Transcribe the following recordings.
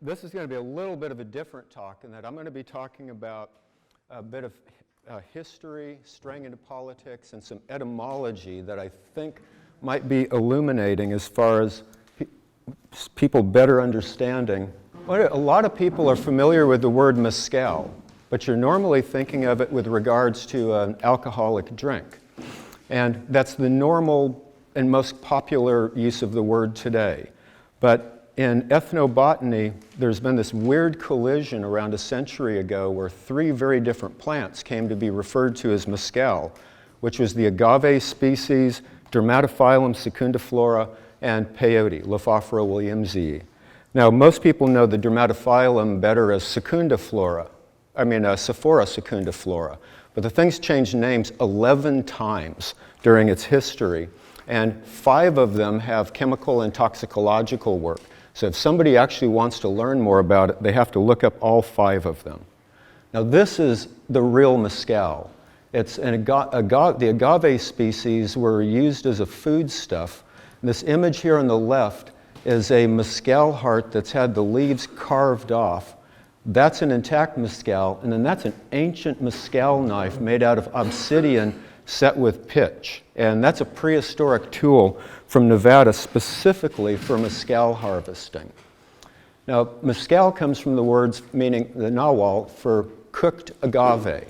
This is going to be a little bit of a different talk in that I'm going to be talking about a bit of history, straying into politics, and some etymology that I think might be illuminating as far as people better understanding. A lot of people are familiar with the word mescal, but you're normally thinking of it with regards to an alcoholic drink. And that's the normal and most popular use of the word today. But in ethnobotany, there's been this weird collision around a century ago where three very different plants came to be referred to as mescal, which was the agave species, Dermatophyllum secundiflora, and peyote, Lophophora williamsii. Now, most people know the Dermatophyllum better as Sephora secundiflora, but the thing's changed names 11 times during its history, and 5 of them have chemical and toxicological work. So if somebody actually wants to learn more about it, they have to look up all 5 of them. Now, this is the real mescal. It's the agave species were used as a foodstuff. This image here on the left is a mescal heart that's had the leaves carved off. That's an intact mescal, and then that's an ancient mescal knife made out of obsidian set with pitch. And that's a prehistoric tool from Nevada specifically for mescal harvesting. Now, mescal comes from the words meaning the Nahuatl for cooked agave.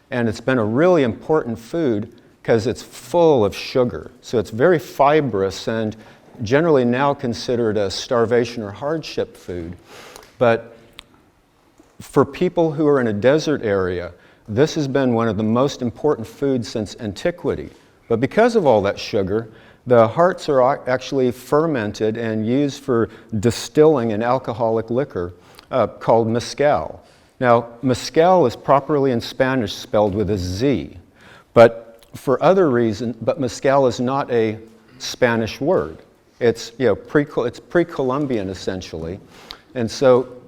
And it's been a really important food because it's full of sugar. So it's very fibrous and generally now considered a starvation or hardship food. But for people who are in a desert area, this has been one of the most important foods since antiquity. But because of all that sugar, the hearts are actually fermented and used for distilling an alcoholic liquor called mescal. Now, mescal is properly in Spanish spelled with a Z, but for other reasons, but mescal is not a Spanish word. It's pre-Columbian essentially, and so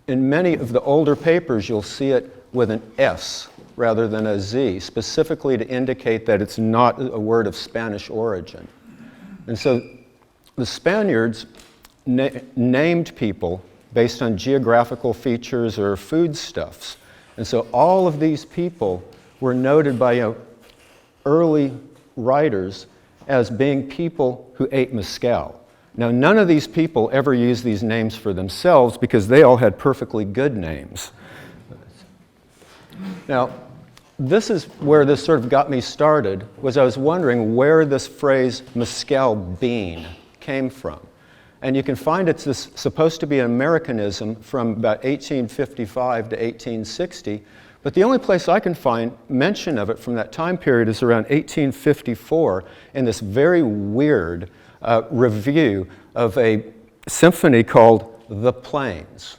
in many of the older papers you'll see it with an S rather than a Z, specifically to indicate that it's not a word of Spanish origin. And so the Spaniards named people based on geographical features or foodstuffs. And so all of these people were noted by early writers as being people who ate mescal. Now, none of these people ever used these names for themselves because they all had perfectly good names. Now, this is where this sort of got me started, was I was wondering where this phrase mescal bean came from. And you can find it's supposed to be an Americanism from about 1855 to 1860, but the only place I can find mention of it from that time period is around 1854 in this very weird review of a symphony called The Plains.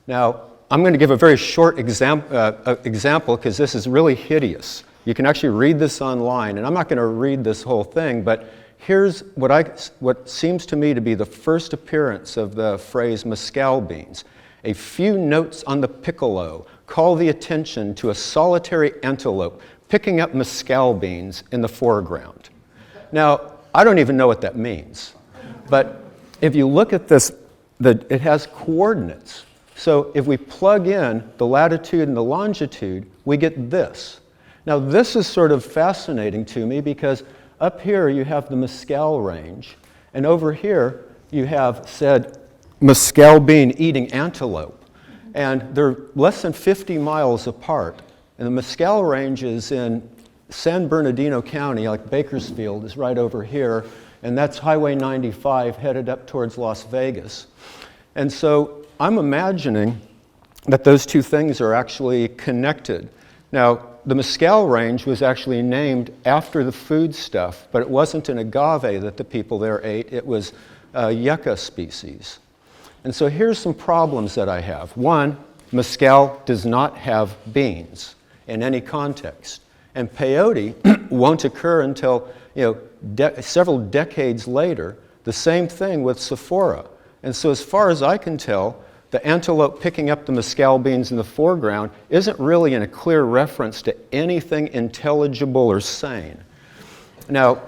Now, I'm going to give a very short example because this is really hideous. You can actually read this online, and I'm not going to read this whole thing, but here's what seems to me to be the first appearance of the phrase mescal beans. A few notes on the piccolo call the attention to a solitary antelope picking up mescal beans in the foreground. Now, I don't even know what that means, but if you look at this, it has coordinates. So if we plug in the latitude and the longitude, we get this. Now, this is sort of fascinating to me because up here you have the mescal range, and over here you have said mescal bean eating antelope. And they're less than 50 miles apart. And the mescal range is in San Bernardino County, like Bakersfield is right over here, and that's Highway 95 headed up towards Las Vegas. And so I'm imagining that those two things are actually connected. Now, the mescal range was actually named after the foodstuff, but it wasn't an agave that the people there ate, it was a yucca species. And so here's some problems that I have. One, mescal does not have beans in any context. And peyote won't occur until several decades later. The same thing with Sephora. And so as far as I can tell, the antelope picking up the mescal beans in the foreground isn't really in a clear reference to anything intelligible or sane. Now,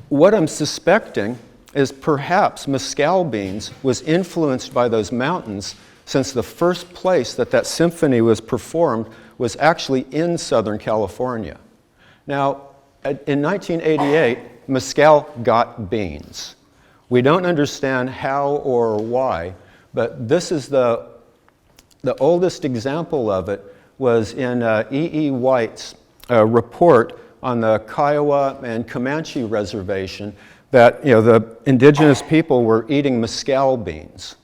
what I'm suspecting is perhaps mescal beans was influenced by those mountains, since the first place that symphony was performed was actually in Southern California. Now, in 1988, mescal got beans. We don't understand how or why, but this is the oldest example of it was in E.E. White's report on the Kiowa and Comanche reservation that the indigenous people were eating mescal beans.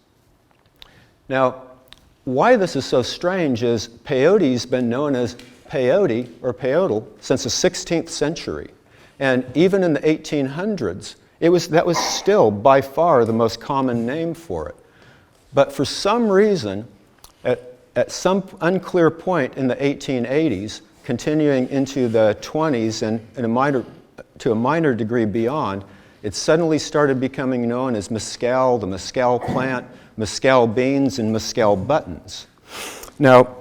Now, why this is so strange is peyote's been known as peyote or peyote since the 16th century. And even in the 1800s, that was still by far the most common name for it. But for some reason, at some unclear point in the 1880s, continuing into the 20s and to a minor degree beyond, it suddenly started becoming known as mescal, the mescal plant, mescal beans, and mescal buttons. Now,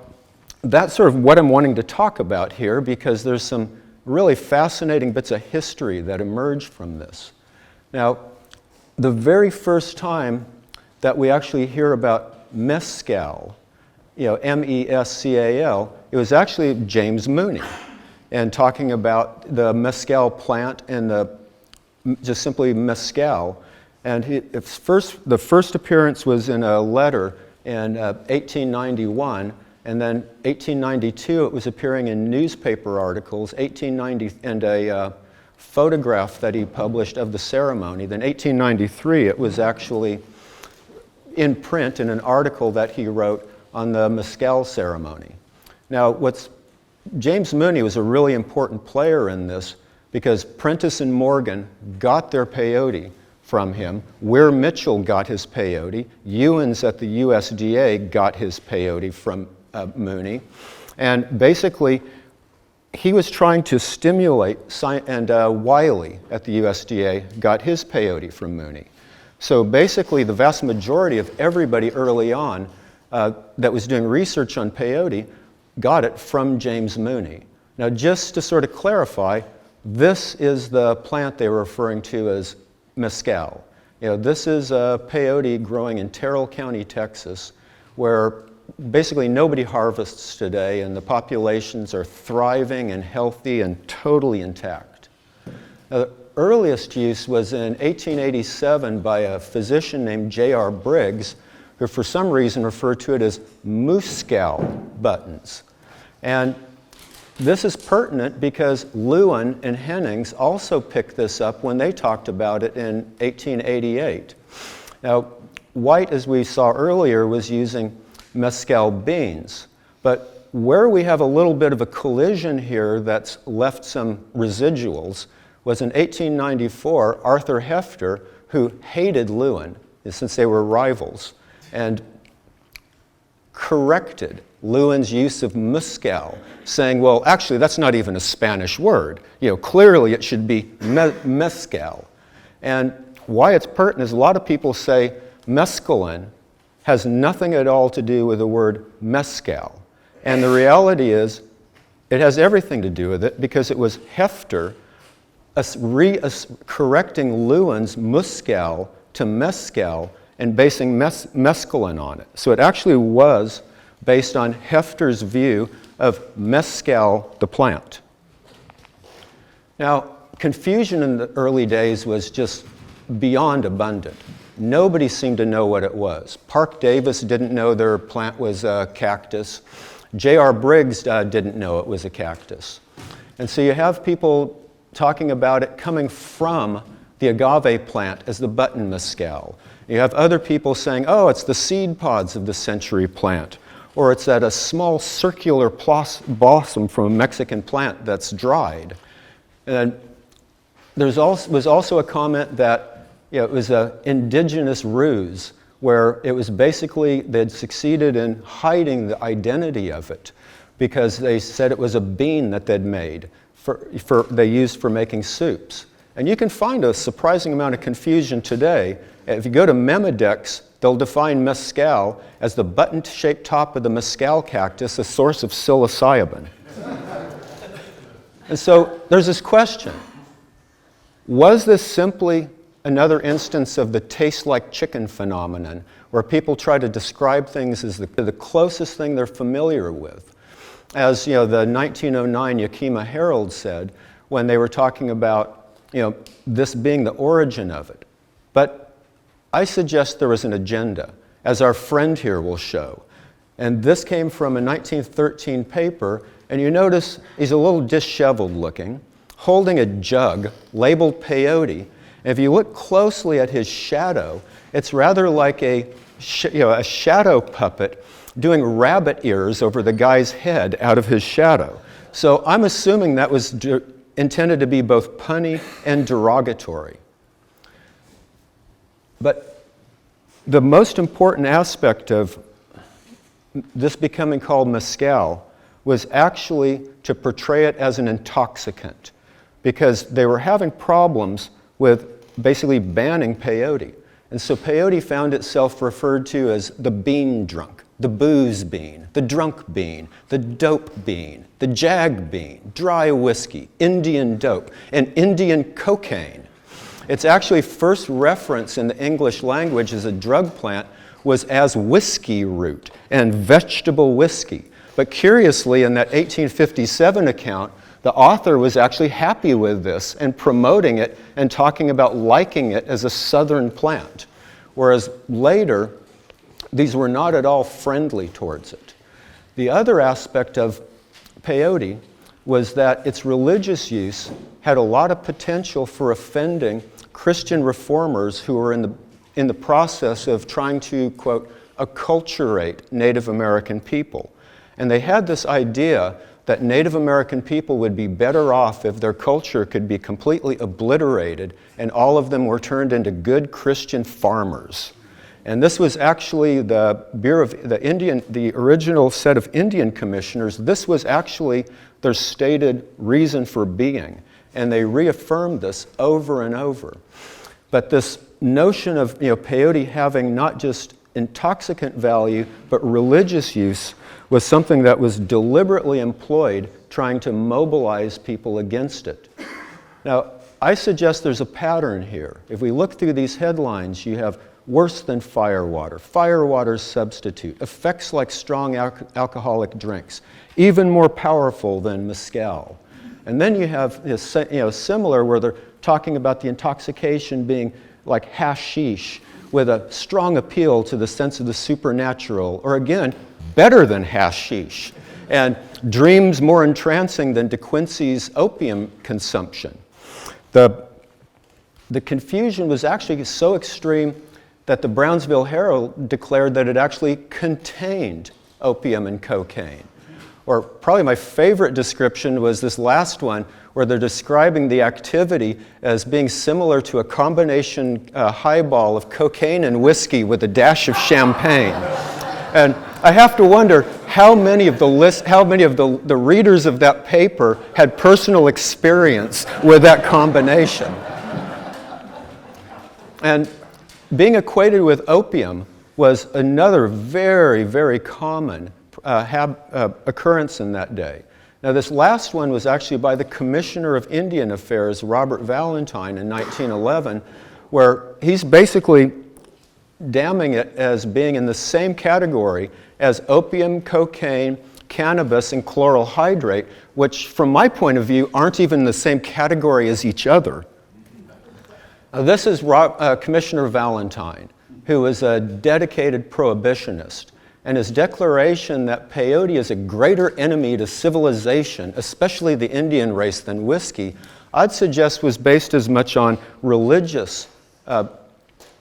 that's sort of what I'm wanting to talk about here, because there's some really fascinating bits of history that emerge from this. Now, the very first time that we actually hear about mescal, M-E-S-C-A-L, it was actually James Mooney, and talking about the mescal plant and just simply mescal. And the first appearance was in a letter in 1891, and then 1892 it was appearing in newspaper articles, 1890, and a photograph that he published of the ceremony. Then 1893 it was actually in print in an article that he wrote on the mescal ceremony. Now, James Mooney was a really important player in this, because Prentice and Morgan got their peyote from him. Weir Mitchell got his peyote. Ewens at the USDA got his peyote from Mooney. And basically, he was trying to stimulate, and Wiley at the USDA got his peyote from Mooney. So basically, the vast majority of everybody early on that was doing research on peyote got it from James Mooney. Now, just to sort of clarify, this is the plant they were referring to as mescal. This is a peyote growing in Terrell County, Texas, where basically nobody harvests today, and the populations are thriving and healthy and totally intact. Now, the earliest use was in 1887 by a physician named J.R. Briggs, who for some reason referred to it as mescal buttons. And this is pertinent because Lewin and Hennings also picked this up when they talked about it in 1888. Now, White, as we saw earlier, was using mescal beans. But where we have a little bit of a collision here that's left some residuals was in 1894, Arthur Hefter, who hated Lewin, since they were rivals, and corrected Lewin's use of mescal, saying, well, actually, that's not even a Spanish word. Clearly it should be mescal. And why it's pertinent is a lot of people say mescaline has nothing at all to do with the word mescal. And the reality is it has everything to do with it, because it was Hefter correcting Lewin's mescal to mescal and basing mescaline on it. So it actually was based on Hefter's view of mescal, the plant. Now, confusion in the early days was just beyond abundant. Nobody seemed to know what it was. Park Davis didn't know their plant was a cactus. J.R. Briggs didn't know it was a cactus. And so you have people talking about it coming from the agave plant as the button mescal. You have other people saying, oh, it's the seed pods of the century plant, or it's at a small circular blossom from a Mexican plant that's dried. And there was also a comment that it was an indigenous ruse, where it was basically they'd succeeded in hiding the identity of it, because they said it was a bean that they'd made, they used for making soups. And you can find a surprising amount of confusion today. If you go to Memodex, they'll define mescal as the button-shaped top of the mescal cactus, a source of psilocybin. And so there's this question. Was this simply another instance of the taste like chicken phenomenon, where people try to describe things as the closest thing they're familiar with. As the 1909 Yakima Herald said, when they were talking about this being the origin of it. But I suggest there was an agenda, as our friend here will show. And this came from a 1913 paper, and you notice he's a little disheveled looking, holding a jug labeled peyote. And if you look closely at his shadow, it's rather like a shadow puppet doing rabbit ears over the guy's head out of his shadow. So I'm assuming that was intended to be both punny and derogatory. But the most important aspect of this becoming called Mescal was actually to portray it as an intoxicant, because they were having problems with basically banning peyote. And so peyote found itself referred to as the bean drunk, the booze bean, the drunk bean, the dope bean, the jag bean, dry whiskey, Indian dope, and Indian cocaine. Its actually first reference in the English language as a drug plant was as whiskey root and vegetable whiskey. But curiously, in that 1857 account, the author was actually happy with this and promoting it and talking about liking it as a southern plant. Whereas later, these were not at all friendly towards it. The other aspect of peyote was that its religious use had a lot of potential for offending Christian reformers who were in the process of trying to, quote, acculturate Native American people. And they had this idea that Native American people would be better off if their culture could be completely obliterated and all of them were turned into good Christian farmers. And this was actually the original set of Indian commissioners. This was actually their stated reason for being. And they reaffirmed this over and over. But this notion of peyote having not just intoxicant value, but religious use was something that was deliberately employed trying to mobilize people against it. Now, I suggest there's a pattern here. If we look through these headlines, you have worse than firewater's substitute, effects like strong alcoholic drinks, even more powerful than Mescal. And then you have similar where they're talking about the intoxication being like hashish with a strong appeal to the sense of the supernatural, or again, better than hashish, and dreams more entrancing than De Quincey's opium consumption. The confusion was actually so extreme that the Brownsville Herald declared that it actually contained opium and cocaine. Or probably my favorite description was this last one, where they're describing the activity as being similar to a combination highball of cocaine and whiskey with a dash of champagne. And I have to wonder how many of the readers of that paper had personal experience with that combination. And being acquainted with opium was another very, very common occurrence in that day. Now, this last one was actually by the Commissioner of Indian Affairs, Robert Valentine, in 1911, where he's basically damning it as being in the same category as opium, cocaine, cannabis, and chloral hydrate, which, from my point of view, aren't even in the same category as each other. Now, this is Commissioner Valentine, who is a dedicated prohibitionist. And his declaration that peyote is a greater enemy to civilization, especially the Indian race, than whiskey, I'd suggest was based as much on religious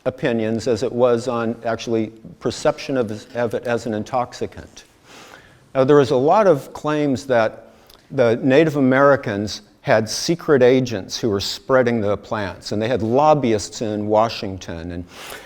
opinions as it was on actually perception of it as an intoxicant. Now, there was a lot of claims that the Native Americans had secret agents who were spreading the plants, and they had lobbyists in Washington. And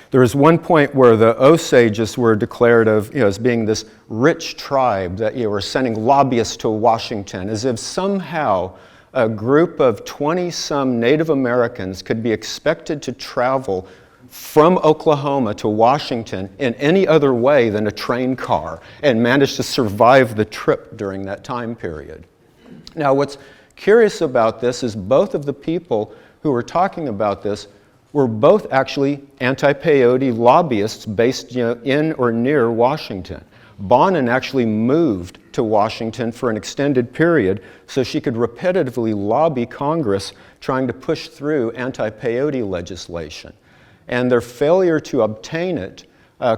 there was one point where the Osages were declared as being this rich tribe that were sending lobbyists to Washington, as if somehow a group of 20-some Native Americans could be expected to travel from Oklahoma to Washington in any other way than a train car and manage to survive the trip during that time period. Now, what's curious about this is both of the people who were talking about this were both actually anti-peyote lobbyists based in or near Washington. Bonin actually moved to Washington for an extended period so she could repetitively lobby Congress trying to push through anti-peyote legislation. And their failure to obtain it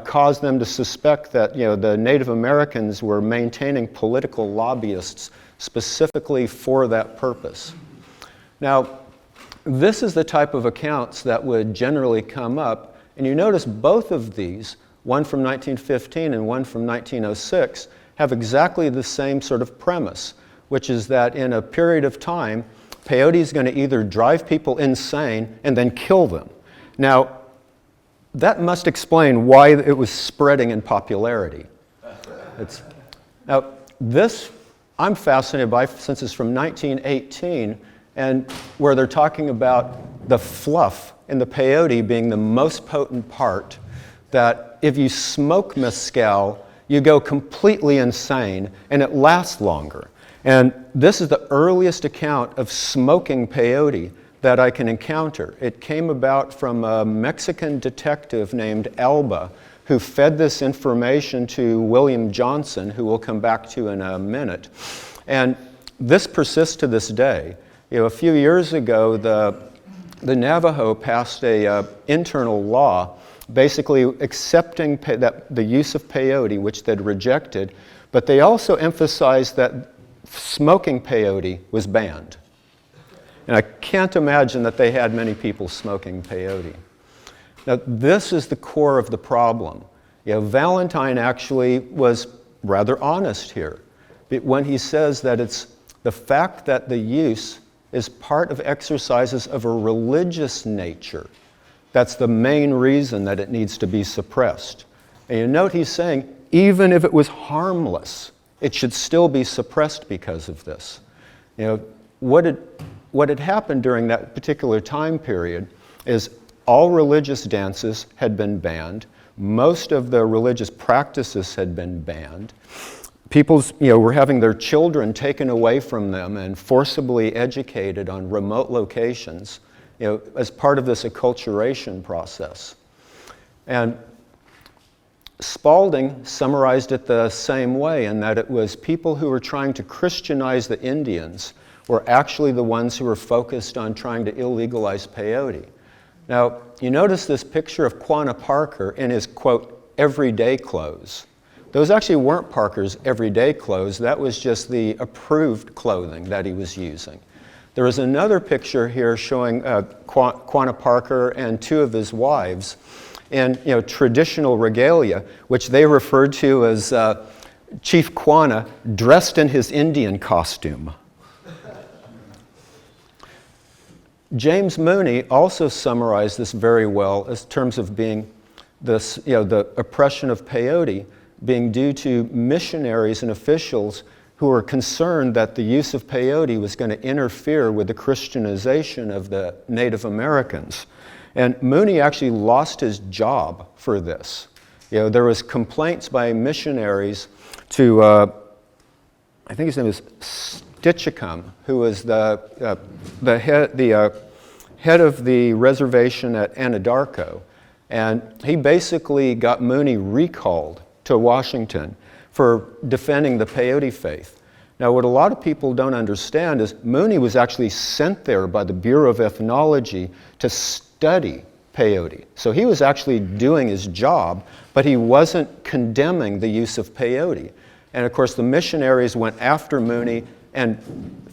caused them to suspect that the Native Americans were maintaining political lobbyists specifically for that purpose. Now, this is the type of accounts that would generally come up, and you notice both of these, one from 1915 and one from 1906, have exactly the same sort of premise, which is that in a period of time, peyote is going to either drive people insane and then kill them. Now, that must explain why it was spreading in popularity. Now, this I'm fascinated by since it's from 1918, and where they're talking about the fluff in the peyote being the most potent part, that if you smoke mescal, you go completely insane and it lasts longer. And this is the earliest account of smoking peyote that I can encounter. It came about from a Mexican detective named Alba, who fed this information to William Johnson, who we'll come back to in a minute. And this persists to this day. A few years ago, the Navajo passed an internal law basically accepting the use of peyote, which they'd rejected, but they also emphasized that smoking peyote was banned. And I can't imagine that they had many people smoking peyote. Now, this is the core of the problem. Valentine actually was rather honest here when he says that it's the fact that the use is part of exercises of a religious nature. That's the main reason that it needs to be suppressed. And you note he's saying, even if it was harmless, it should still be suppressed because of this. What had happened during that particular time period is all religious dances had been banned. Most of the religious practices had been banned. People were having their children taken away from them and forcibly educated on remote locations, as part of this acculturation process. And Spalding summarized it the same way, in that it was people who were trying to Christianize the Indians were actually the ones who were focused on trying to illegalize peyote. Now, you notice this picture of Quanah Parker in his, quote, everyday clothes. Those actually weren't Parker's everyday clothes. That was just the approved clothing that he was using. There is another picture here showing Quanah Parker and two of his wives in traditional regalia, which they referred to as Chief Quanah dressed in his Indian costume. James Mooney also summarized this very well in terms of being this, the oppression of peyote being due to missionaries and officials who were concerned that the use of peyote was going to interfere with the Christianization of the Native Americans. And Mooney actually lost his job for this. There was complaints by missionaries to, I think his name is Stitchicum, who was the head of the reservation at Anadarko. And he basically got Mooney recalled to Washington for defending the peyote faith. Now, what a lot of people don't understand is Mooney was actually sent there by the Bureau of Ethnology to study peyote. So he was actually doing his job, but he wasn't condemning the use of peyote. And of course, the missionaries went after Mooney and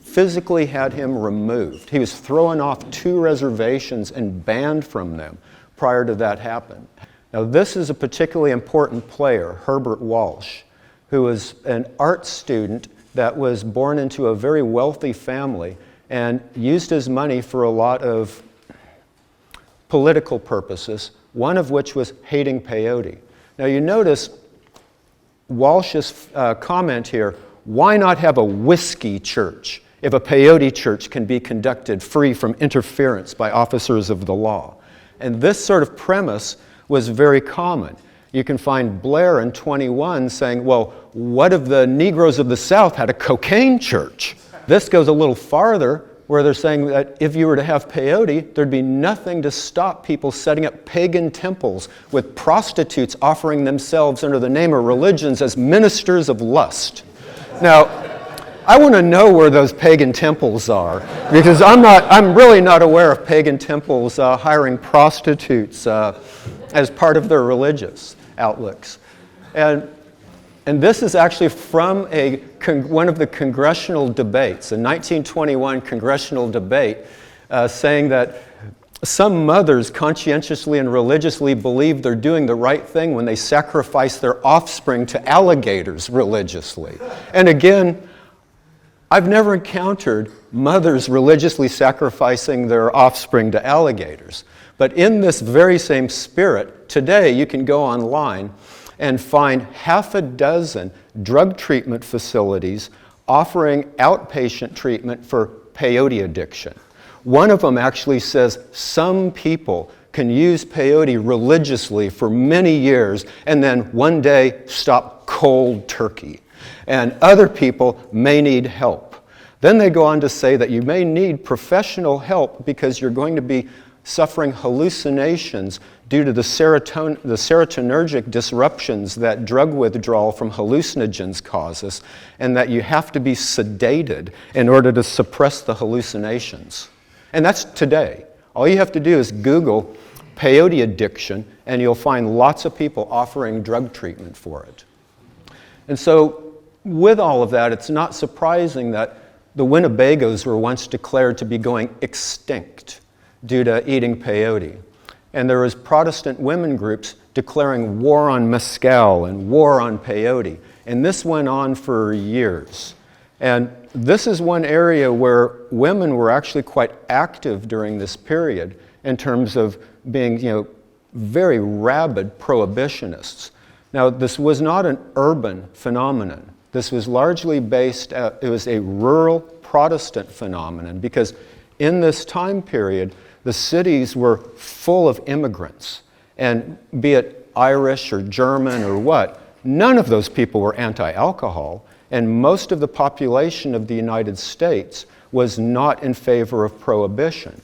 physically had him removed. He was thrown off 2 reservations and banned from them prior to that happening. Now, this is a particularly important player, Herbert Walsh, who was an art student that was born into a very wealthy family and used his money for a lot of political purposes, one of which was hating peyote. Now, you notice Walsh's comment here, why not have a whiskey church if a peyote church can be conducted free from interference by officers of the law? And this sort of premise was very common. You can find Blair in 21 saying, well, what if the Negroes of the South had a cocaine church? This goes a little farther where they're saying that if you were to have peyote, there'd be nothing to stop people setting up pagan temples with prostitutes offering themselves under the name of religions as ministers of lust. Now, I want to know where those pagan temples are, because I'm really not aware of pagan temples hiring prostitutes as part of their religious outlooks. And this is actually from one of the congressional debates, a 1921 congressional debate, saying that some mothers conscientiously and religiously believe they're doing the right thing when they sacrifice their offspring to alligators religiously. And again, I've never encountered mothers religiously sacrificing their offspring to alligators. But in this very same spirit, today you can go online and find half a dozen drug treatment facilities offering outpatient treatment for peyote addiction. One of them actually says some people can use peyote religiously for many years and then one day stop cold turkey. And other people may need help. Then they go on to say that you may need professional help because you're going to be suffering hallucinations due to the serotonergic disruptions that drug withdrawal from hallucinogens causes, and that you have to be sedated in order to suppress the hallucinations. And that's today. All you have to do is Google peyote addiction, and you'll find lots of people offering drug treatment for it. And so, with all of that, it's not surprising that the Winnebagos were once declared to be going extinct due to eating peyote. And there was Protestant women groups declaring war on Mescal and war on peyote. And this went on for years. And this is one area where women were actually quite active during this period in terms of being, very rabid prohibitionists. Now, this was not an urban phenomenon. This was largely it was a rural Protestant phenomenon, because in this time period, the cities were full of immigrants, and be it Irish or German or what, none of those people were anti-alcohol, and most of the population of the United States was not in favor of prohibition.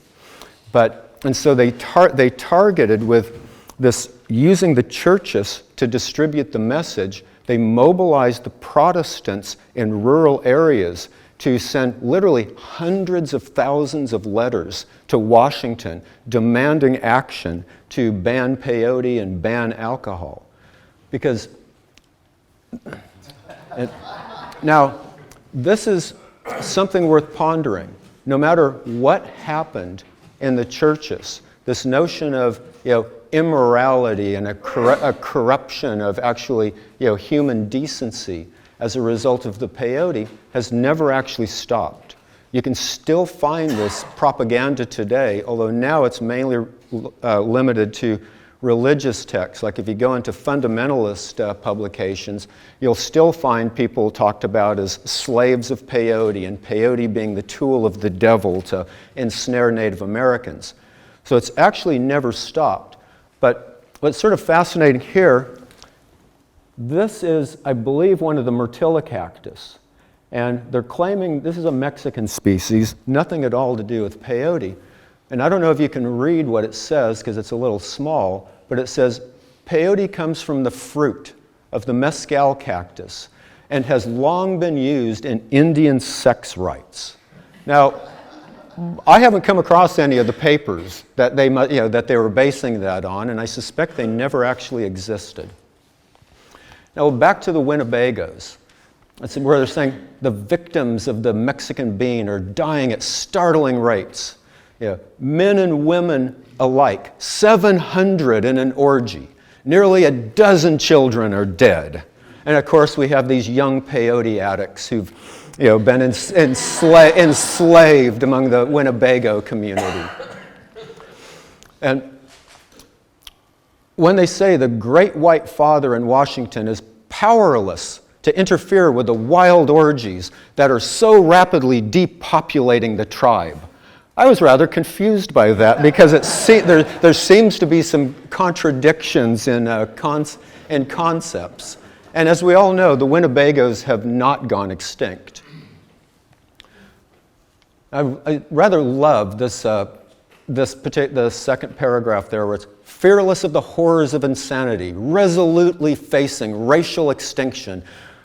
And so they targeted with this, using the churches to distribute the message, they mobilized the Protestants in rural areas to send literally hundreds of thousands of letters to Washington demanding action to ban peyote and ban alcohol. Because, now, this is something worth pondering. No matter what happened in the churches, this notion of immorality and a corruption of actually human decency as a result of the peyote has never actually stopped. You can still find this propaganda today, although now it's mainly limited to religious texts. Like if you go into fundamentalist publications, you'll still find people talked about as slaves of peyote, and peyote being the tool of the devil to ensnare Native Americans. So it's actually never stopped. But what's sort of fascinating here, this is, I believe, one of the myrtilla cactus. And they're claiming this is a Mexican species, nothing at all to do with peyote. And I don't know if you can read what it says because it's a little small, but it says, peyote comes from the fruit of the mescal cactus and has long been used in Indian sex rites. Now, I haven't come across any of the papers that they were basing that on, and I suspect they never actually existed. Now, back to the Winnebagos. That's where they're saying the victims of the Mexican bean are dying at startling rates. Men and women alike, 700 in an orgy. Nearly a dozen children are dead. And of course, we have these young peyote addicts who've been enslaved among the Winnebago community. And when they say the great white father in Washington is powerless to interfere with the wild orgies that are so rapidly depopulating the tribe, I was rather confused by that, because there seems to be some contradictions in concepts. And as we all know, the Winnebagos have not gone extinct. I rather love the second paragraph there, where it's fearless of the horrors of insanity, resolutely facing racial extinction,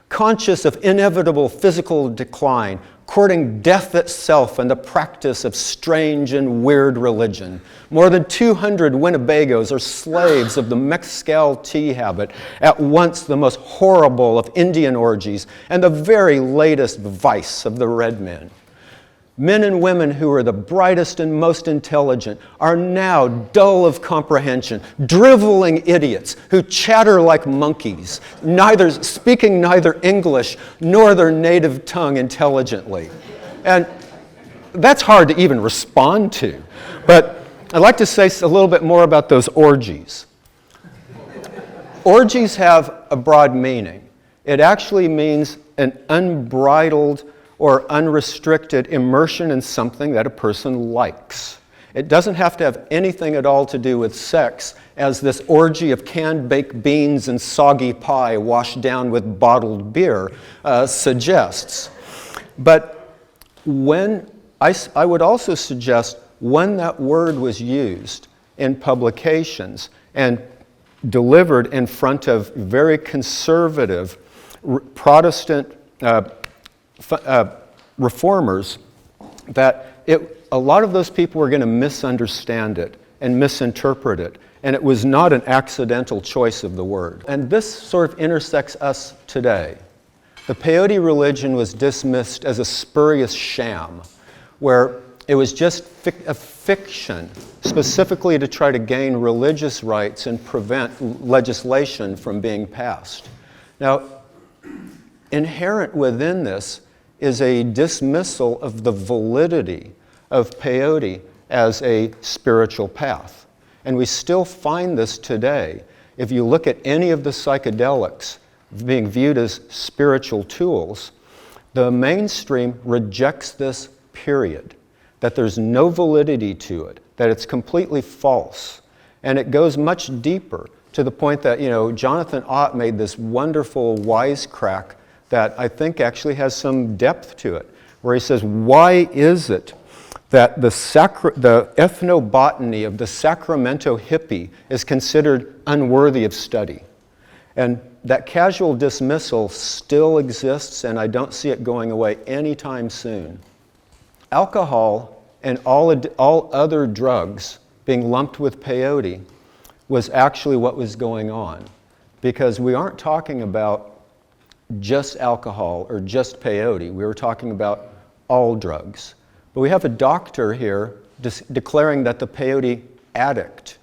conscious of inevitable physical decline, courting death itself and the practice of strange and weird religion. More than 200 Winnebagos are slaves of the Mescal tea habit, at once the most horrible of Indian orgies and the very latest vice of the red men. Men and women who are the brightest and most intelligent are now dull of comprehension, driveling idiots who chatter like monkeys, speaking neither English nor their native tongue intelligently. And that's hard to even respond to. But I'd like to say a little bit more about those orgies. Orgies have a broad meaning. It actually means an unbridled or unrestricted immersion in something that a person likes. It doesn't have to have anything at all to do with sex, as this orgy of canned baked beans and soggy pie washed down with bottled beer suggests. But when I would also suggest when that word was used in publications and delivered in front of very conservative Protestant reformers, that a lot of those people were going to misunderstand it and misinterpret it, and it was not an accidental choice of the word. And this sort of intersects us today. The peyote religion was dismissed as a spurious sham, where it was just a fiction, specifically to try to gain religious rights and prevent legislation from being passed. Now, inherent within this is a dismissal of the validity of peyote as a spiritual path. And we still find this today. If you look at any of the psychedelics being viewed as spiritual tools, the mainstream rejects this, period. That there's no validity to it, that it's completely false. And it goes much deeper, to the point that, Jonathan Ott made this wonderful wisecrack that I think actually has some depth to it, where he says, why is it that the ethnobotany of the Sacramento hippie is considered unworthy of study? And that casual dismissal still exists, and I don't see it going away anytime soon. Alcohol and all other drugs being lumped with peyote was actually what was going on, because we aren't talking about just alcohol or just peyote. We were talking about all drugs. But we have a doctor here declaring that the peyote addict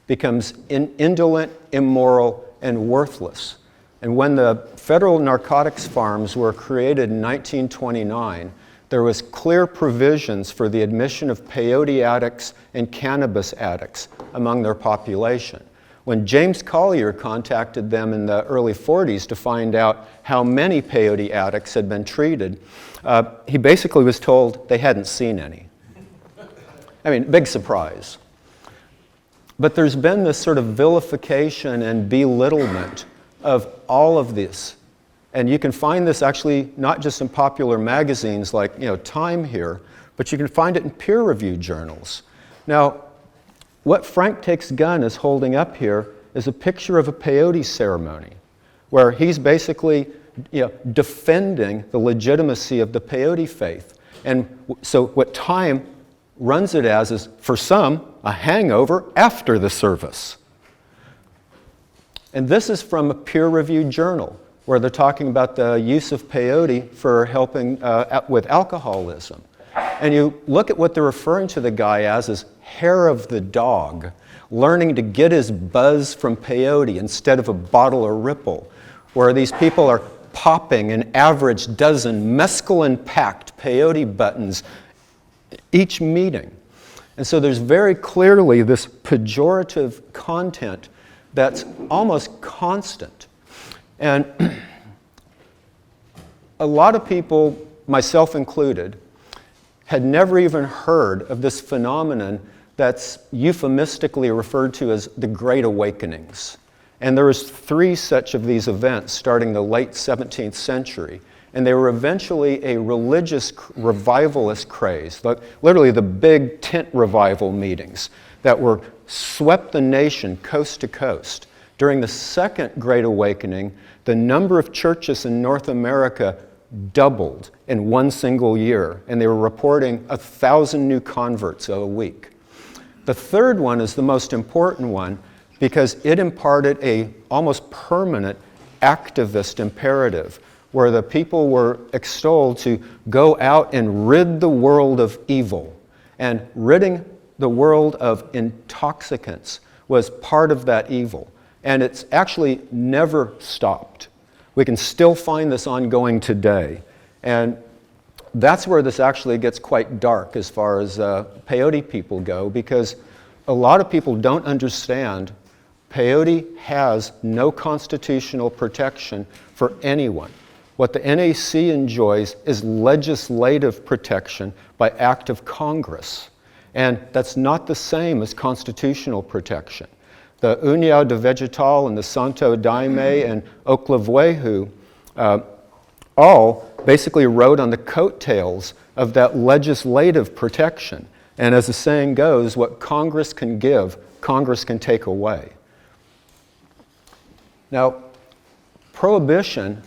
becomes indolent, immoral, and worthless. And when the federal narcotics farms were created in 1929, there was clear provisions for the admission of peyote addicts and cannabis addicts among their population. When James Collier contacted them in the early 40s to find out how many peyote addicts had been treated, he basically was told they hadn't seen any. I mean, big surprise. But there's been this sort of vilification and belittlement of all of this. And you can find this actually not just in popular magazines like Time here, but you can find it in peer-reviewed journals. Now, what Frank Takes Gun is holding up here is a picture of a peyote ceremony, where he's basically defending the legitimacy of the peyote faith. And so what Time runs it as is, for some, a hangover after the service. And this is from a peer-reviewed journal, where they're talking about the use of peyote for helping with alcoholism. And you look at what they're referring to the guy as hair of the dog, learning to get his buzz from peyote instead of a bottle or Ripple, where these people are popping an average dozen mescaline-packed peyote buttons each meeting. And so there's very clearly this pejorative content that's almost constant. And a lot of people, myself included, had never even heard of this phenomenon that's euphemistically referred to as the Great Awakenings. And there was 3 such of these events starting the late 17th century. and they were eventually a religious revivalist craze, literally the big tent revival meetings that were swept the nation coast to coast. During the Second Great Awakening, the number of churches in North America doubled in one single year, and they were reporting 1,000 new converts a week. The third one is the most important one because it imparted a almost permanent activist imperative where the people were extolled to go out and rid the world of evil. And ridding the world of intoxicants was part of that evil. And it's actually never stopped. We can still find this ongoing today. And that's where this actually gets quite dark as far as peyote people go, because a lot of people don't understand peyote has no constitutional protection for anyone. What the NAC enjoys is legislative protection by act of Congress. And that's not the same as constitutional protection. The União de Vegetal and the Santo Daime and Oclavuehu all basically rode on the coattails of that legislative protection. And as the saying goes, what Congress can give, Congress can take away. Now, prohibition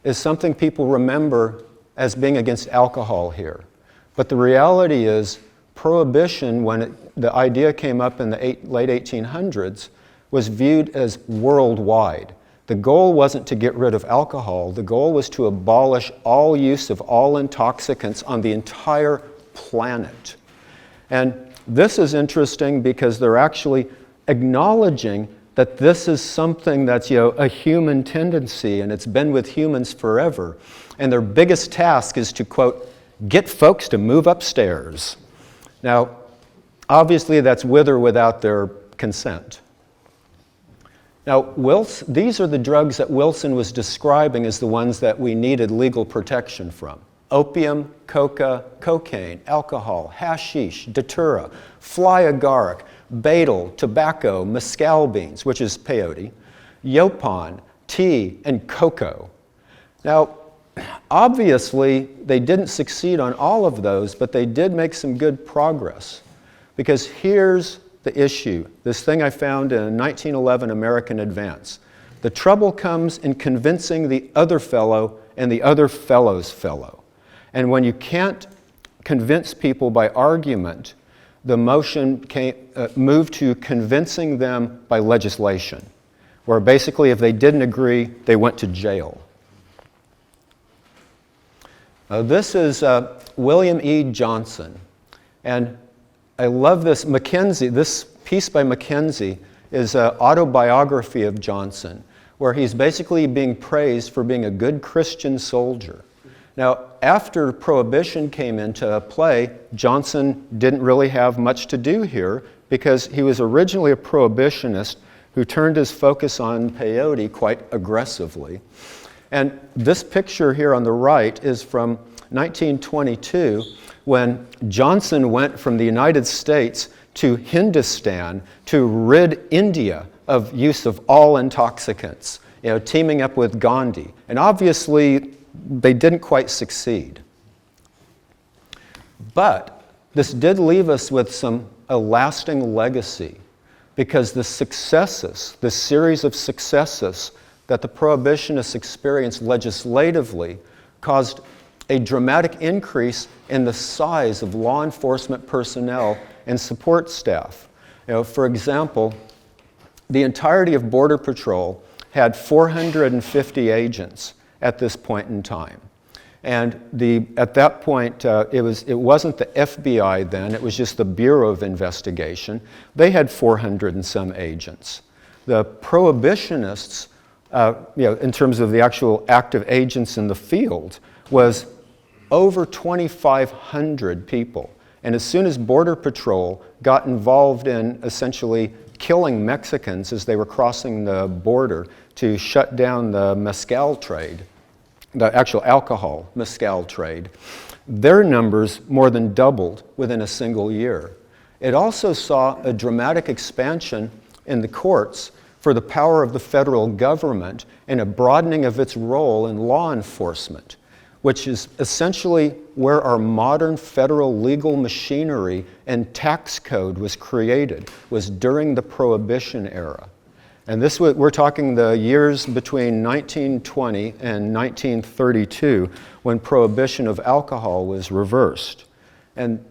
is something people remember as being against alcohol here. But the reality is, prohibition, when the idea came up in the late 1800s, was viewed as worldwide. The goal wasn't to get rid of alcohol. The goal was to abolish all use of all intoxicants on the entire planet. And this is interesting because they're actually acknowledging that this is something that's, a human tendency, and it's been with humans forever. And their biggest task is to, quote, get folks to move upstairs. Now, obviously that's with or without their consent. Now, these are the drugs that Wilson was describing as the ones that we needed legal protection from. Opium, coca, cocaine, alcohol, hashish, datura, fly agaric, betel, tobacco, mescal beans, which is peyote, yaupon, tea, and cocoa. Now, obviously, they didn't succeed on all of those, but they did make some good progress. Because here's the issue, this thing I found in a 1911 American Advance. The trouble comes in convincing the other fellow and the other fellow's fellow. And when you can't convince people by argument, the motion moved to convincing them by legislation, where basically if they didn't agree, they went to jail. This is William E. Johnson, and I love this. This piece by Mackenzie is an autobiography of Johnson, where he's basically being praised for being a good Christian soldier. Now, after Prohibition came into play, Johnson didn't really have much to do here because he was originally a prohibitionist who turned his focus on peyote quite aggressively. And this picture here on the right is from 1922, when Johnson went from the United States to Hindustan to rid India of use of all intoxicants, teaming up with Gandhi. And obviously, they didn't quite succeed. But this did leave us with a lasting legacy, because the successes, the series of successes that the prohibitionists experienced legislatively caused a dramatic increase in the size of law enforcement personnel and support staff. For example, the entirety of Border Patrol had 450 agents at this point in time. And at that point, it wasn't the FBI then, it was just the Bureau of Investigation. They had 400 and some agents. The prohibitionists, in terms of the actual active agents in the field, was over 2,500 people. And as soon as Border Patrol got involved in essentially killing Mexicans as they were crossing the border to shut down the mescal trade, the actual alcohol mescal trade, their numbers more than doubled within a single year. It also saw a dramatic expansion in the courts for the power of the federal government and a broadening of its role in law enforcement. which is essentially where our modern federal legal machinery and tax code was created, was during the Prohibition era. And this, we're talking the years between 1920 and 1932, when prohibition of alcohol was reversed. And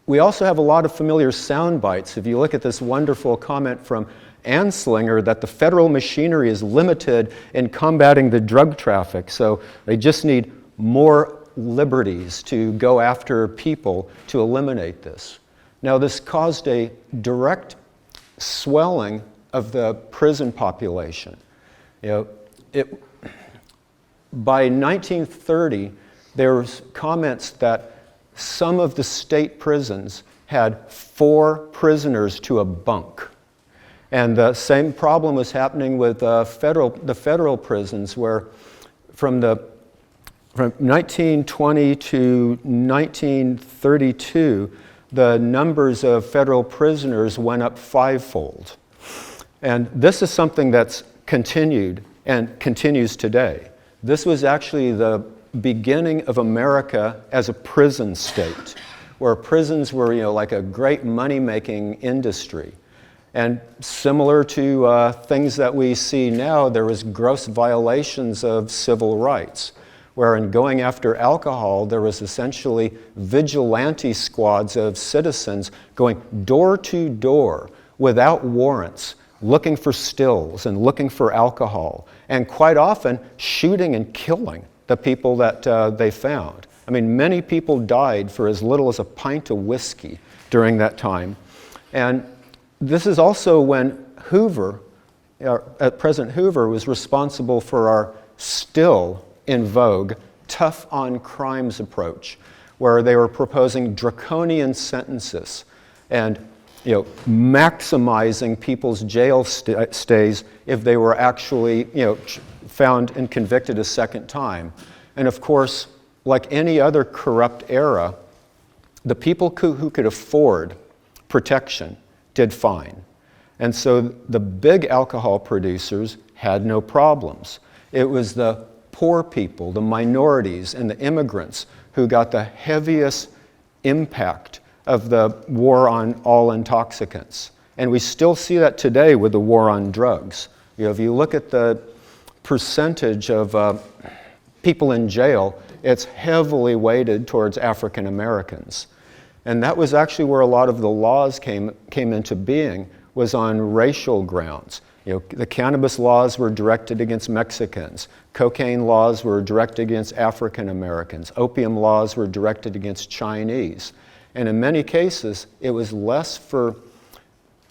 we also have a lot of familiar sound bites. If you look at this wonderful comment from Anslinger that the federal machinery is limited in combating the drug traffic, so they just need more liberties to go after people to eliminate this. Now, this caused a direct swelling of the prison population. By 1930, there was comments that some of the state prisons had 4 prisoners to a bunk. And the same problem was happening with the federal prisons, where from 1920 to 1932, the numbers of federal prisoners went up 5-fold. And this is something that's continued and continues today. This was actually the beginning of America as a prison state, where prisons were, like a great money-making industry. And similar to things that we see now, there was gross violations of civil rights, where in going after alcohol, there was essentially vigilante squads of citizens going door to door without warrants, looking for stills and looking for alcohol, and quite often shooting and killing the people that they found. I mean, many people died for as little as a pint of whiskey during that time. And this is also when President Hoover was responsible for our still in vogue tough on crimes approach, where they were proposing draconian sentences and maximizing people's jail stays if they were actually found and convicted a second time. And of course, like any other corrupt era, the people who could afford protection did fine. And so the big alcohol producers had no problems. It was the poor people, the minorities, and the immigrants who got the heaviest impact of the war on all intoxicants. And we still see that today with the war on drugs. If you look at the percentage of people in jail, it's heavily weighted towards African Americans. And that was actually where a lot of the laws came into being, was on racial grounds. The cannabis laws were directed against Mexicans. Cocaine laws were directed against African Americans. Opium laws were directed against Chinese. And in many cases, it was less for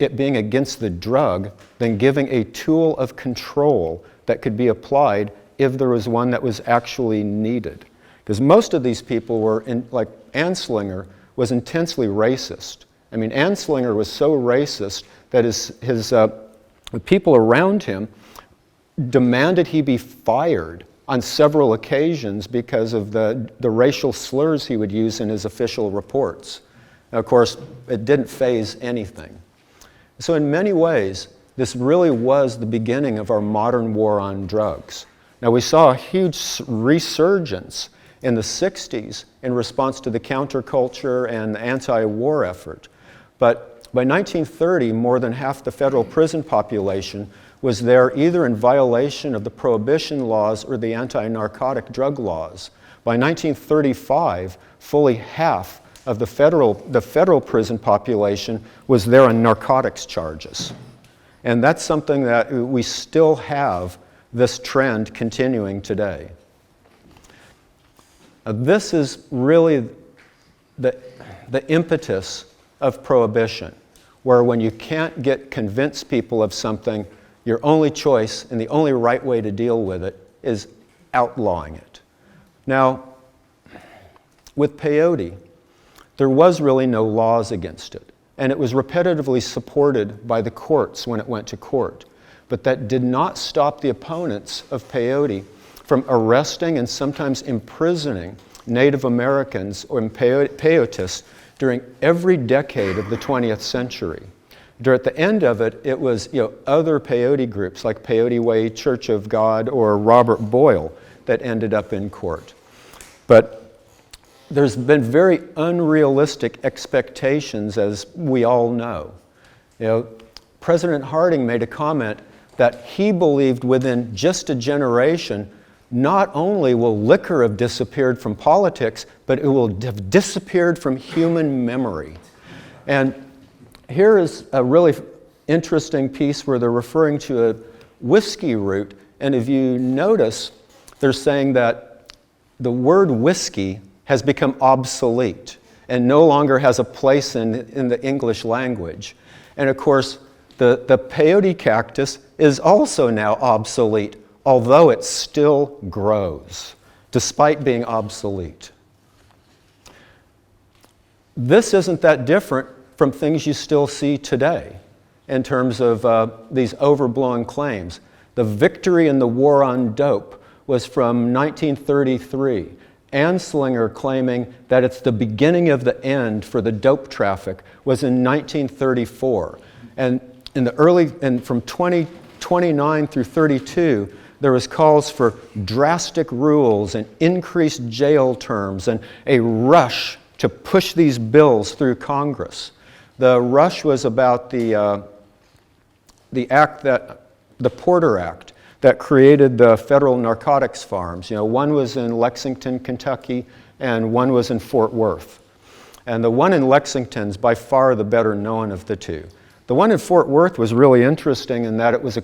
it being against the drug than giving a tool of control that could be applied if there was one that was actually needed. Because most of these people were, like Anslinger, was intensely racist. I mean, Anslinger was so racist that his people around him demanded he be fired on several occasions because of the racial slurs he would use in his official reports. Now, of course, it didn't faze anything. So in many ways, this really was the beginning of our modern war on drugs. Now, we saw a huge resurgence in the 60s in response to the counterculture and the anti-war effort. But by 1930, more than half the federal prison population was there either in violation of the prohibition laws or the anti-narcotic drug laws. By 1935, fully half of the federal prison population was there on narcotics charges. And that's something that we still have this trend continuing today. This is really the impetus of prohibition, where when you can't convince people of something, your only choice and the only right way to deal with it is outlawing it. Now, with peyote, there was really no laws against it, and it was repetitively supported by the courts when it went to court. But that did not stop the opponents of peyote from arresting and sometimes imprisoning Native Americans or peyotists during every decade of the 20th century. At the end of it, it was other peyote groups like Peyote Way Church of God or Robert Boyle that ended up in court. But there's been very unrealistic expectations, as we all know. You know, President Harding made a comment that he believed within just a generation, not only will liquor have disappeared from politics, but it will have disappeared from human memory. And here is a really interesting piece where they're referring to a whiskey root, and if you notice, they're saying that the word whiskey has become obsolete and no longer has a place in the English language. And of course, the peyote cactus is also now obsolete, although it still grows, despite being obsolete. This isn't that different from things you still see today in terms of these overblown claims. The victory in the war on dope was from 1933. Anslinger claiming that it's the beginning of the end for the dope traffic was in 1934. And from 29 through 32, there was calls for drastic rules and increased jail terms and a rush to push these bills through Congress. The rush was about the Porter Act that created the federal narcotics farms. You know, one was in Lexington, Kentucky, and one was in Fort Worth. And the one in Lexington is by far the better known of the two. The one in Fort Worth was really interesting in that it was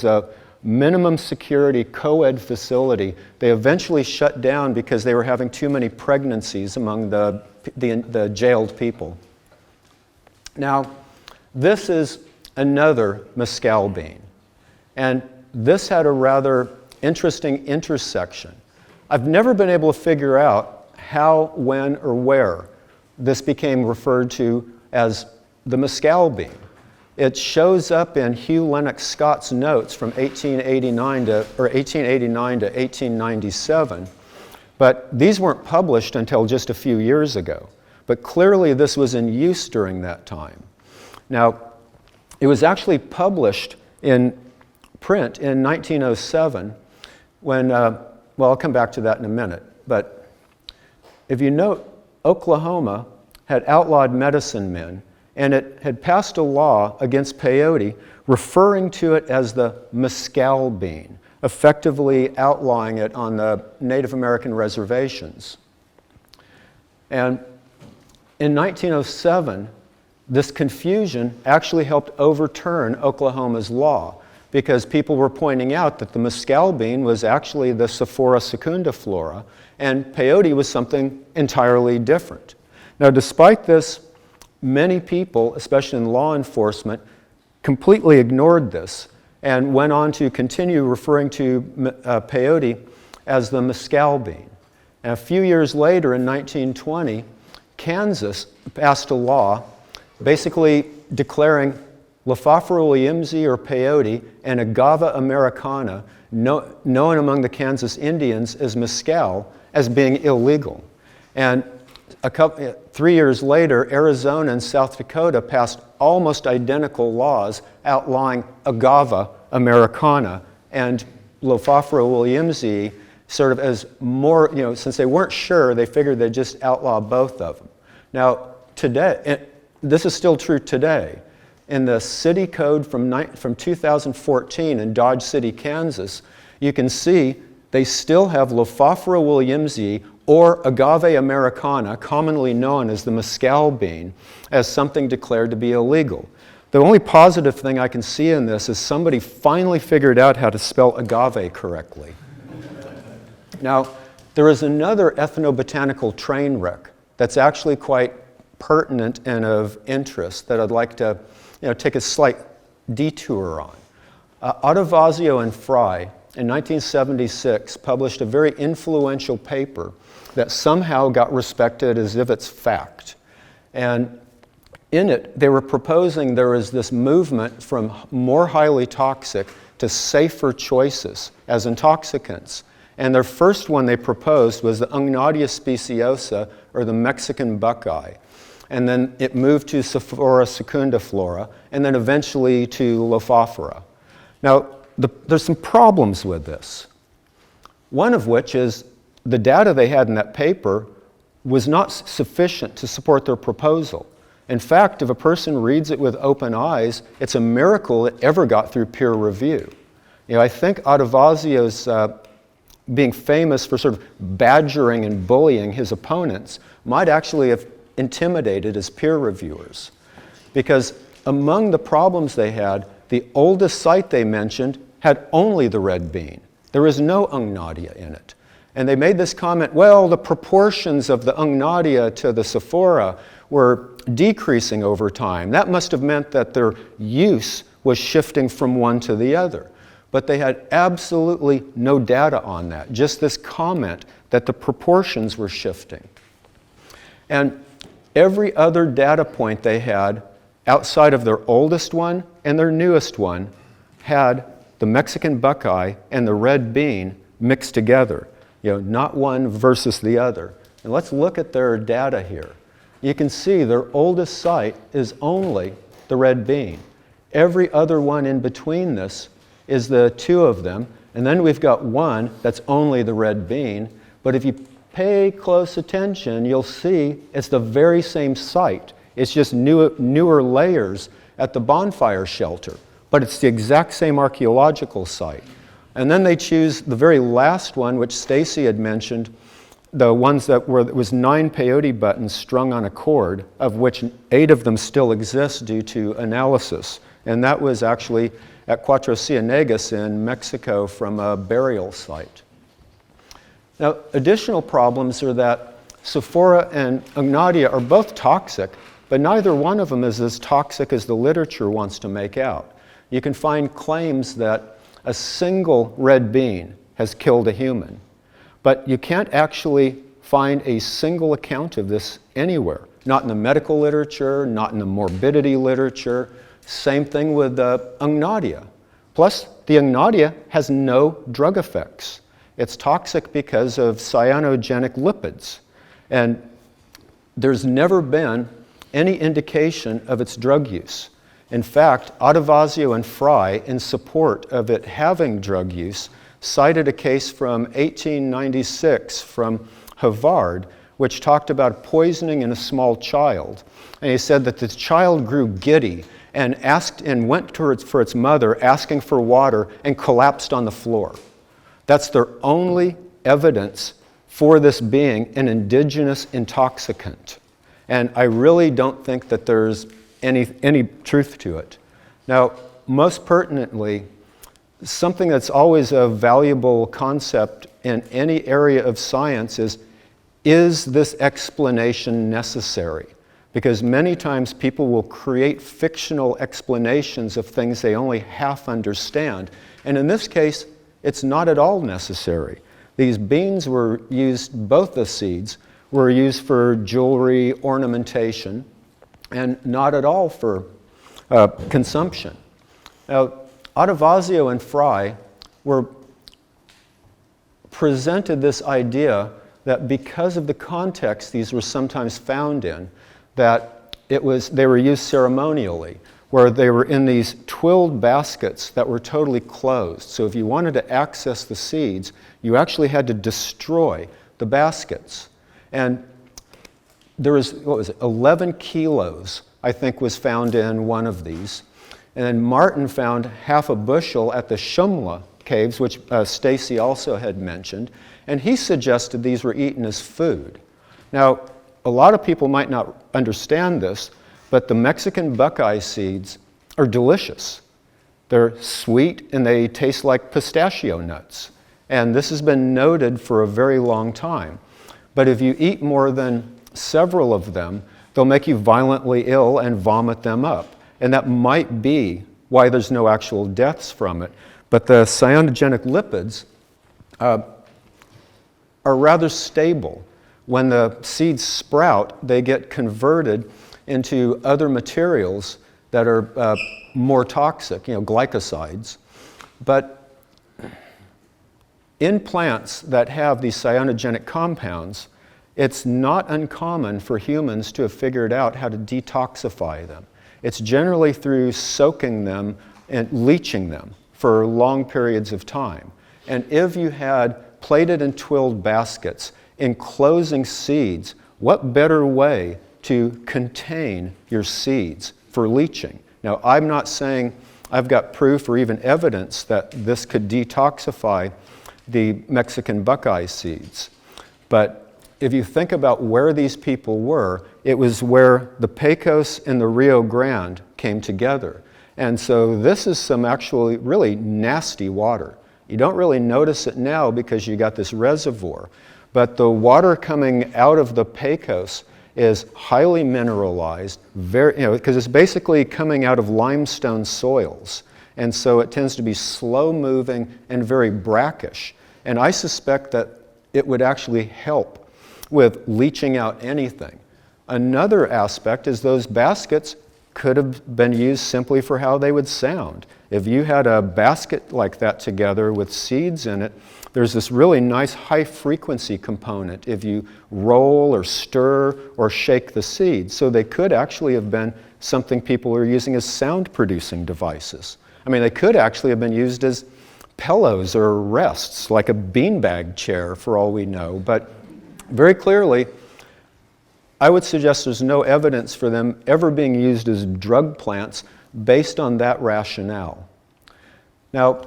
a minimum security co-ed facility. They eventually shut down because they were having too many pregnancies among the jailed people. Now, this is another mescal bean. And this had a rather interesting intersection. I've never been able to figure out how, when, or where this became referred to as the mescal bean. It shows up in Hugh Lennox Scott's notes from 1889 to 1897, but these weren't published until just a few years ago. But clearly this was in use during that time. Now, it was actually published in print in 1907 when, well, I'll come back to that in a minute, but if you note, Oklahoma had outlawed medicine men, and it had passed a law against peyote referring to it as the mescal bean, effectively outlawing it on the Native American reservations. And in 1907, this confusion actually helped overturn Oklahoma's law because people were pointing out that the mescal bean was actually the Sophora secundiflora and peyote was something entirely different. Now, despite this, many people, especially in law enforcement, completely ignored this and went on to continue referring to peyote as the mescal bean. And a few years later, in 1920, Kansas passed a law basically declaring Lophophora williamsi or peyote and Agave americana, known among the Kansas Indians as mescal, as being illegal. And 3 years later, Arizona and South Dakota passed almost identical laws outlawing Agave americana and Lophophora williamsi, sort of as more, you know, since they weren't sure, they figured they'd just outlaw both of them. Now, today, this is still true today. In the city code from 2014 in Dodge City, Kansas, you can see they still have Lophophora williamsi or Agave americana, commonly known as the mescal bean, as something declared to be illegal. The only positive thing I can see in this is somebody finally figured out how to spell agave correctly. Now, there is another ethnobotanical train wreck that's actually quite pertinent and of interest that I'd like to take a slight detour on. Ottavazio and Fry in 1976 published a very influential paper that somehow got respected as if it's fact. And in it, they were proposing there is this movement from more highly toxic to safer choices as intoxicants. And their first one they proposed was the Ungnadia speciosa, or the Mexican buckeye. And then it moved to Sophora secundiflora, and then eventually to Lophophora. Now, there's some problems with this. One of which is the data they had in that paper was not sufficient to support their proposal. In fact, if a person reads it with open eyes, it's a miracle it ever got through peer review. I think Adavasio's being famous for sort of badgering and bullying his opponents might actually have intimidated his peer reviewers. Because among the problems they had, the oldest site they mentioned had only the red bean. There was no Ungnadia in it. And they made this comment, well, the proportions of the Ungnadia to the Sephora were decreasing over time. That must have meant that their use was shifting from one to the other. But they had absolutely no data on that, just this comment that the proportions were shifting. And every other data point they had outside of their oldest one and their newest one had the Mexican buckeye and the red bean mixed together, not one versus the other. And let's look at their data here. You can see their oldest site is only the red bean. Every other one in between this is the two of them, and then we've got one that's only the red bean. But if you pay close attention, you'll see it's the very same site. It's just newer layers at the bonfire shelter, but it's the exact same archaeological site. And then they choose the very last one, which Stacy had mentioned, the ones that was 9 peyote buttons strung on a cord, of which 8 of them still exist due to analysis. And that was actually at Cuatro Ciénegas in Mexico from a burial site. Now, additional problems are that Sephora and Ungnadia are both toxic, but neither one of them is as toxic as the literature wants to make out. You can find claims that a single red bean has killed a human, but you can't actually find a single account of this anywhere. Not in the medical literature, not in the morbidity literature. Same thing with Ungnadia. Plus, the Ungnadia has no drug effects. It's toxic because of cyanogenic lipids. And there's never been any indication of its drug use. In fact, Adavasio and Fry, in support of it having drug use, cited a case from 1896 from Havard, which talked about poisoning in a small child. And he said that the child grew giddy and went for its mother, asking for water, and collapsed on the floor. That's their only evidence for this being an indigenous intoxicant. And I really don't think that there's any truth to it. Now, most pertinently, something that's always a valuable concept in any area of science is this explanation necessary? Because many times people will create fictional explanations of things they only half understand. And in this case, it's not at all necessary. These beans were used, both the seeds were used for jewelry, ornamentation, and not at all for consumption. Now, Adavasio and Fry presented this idea that because of the context these were sometimes found in, that they were used ceremonially, where they were in these twilled baskets that were totally closed. So if you wanted to access the seeds, you actually had to destroy the baskets. And there was, 11 kilos, I think, was found in one of these. And then Martin found half a bushel at the Shumla caves, which Stacy also had mentioned, and he suggested these were eaten as food. Now, a lot of people might not understand this, but the Mexican buckeye seeds are delicious. They're sweet and they taste like pistachio nuts. And this has been noted for a very long time. But if you eat more than several of them, they'll make you violently ill and vomit them up. And that might be why there's no actual deaths from it. But the cyanogenic lipids are rather stable. When the seeds sprout, they get converted into other materials that are more toxic, glycosides. But in plants that have these cyanogenic compounds, it's not uncommon for humans to have figured out how to detoxify them. It's generally through soaking them and leaching them for long periods of time. And if you had plated and twilled baskets enclosing seeds. What better way to contain your seeds for leaching? Now, I'm not saying I've got proof or even evidence that this could detoxify the Mexican buckeye seeds. But if you think about where these people were, it was where the Pecos and the Rio Grande came together. And so this is some actually really nasty water. You don't really notice it now because you got this reservoir. But the water coming out of the Pecos is highly mineralized, because it's basically coming out of limestone soils. And so it tends to be slow moving and very brackish. And I suspect that it would actually help with leaching out anything. Another aspect is those baskets could have been used simply for how they would sound. If you had a basket like that together with seeds in it, there's this really nice high frequency component if you roll or stir or shake the seeds. So they could actually have been something people were using as sound producing devices. I mean, they could actually have been used as pillows or rests, like a beanbag chair for all we know. But very clearly, I would suggest there's no evidence for them ever being used as drug plants based on that rationale. Now,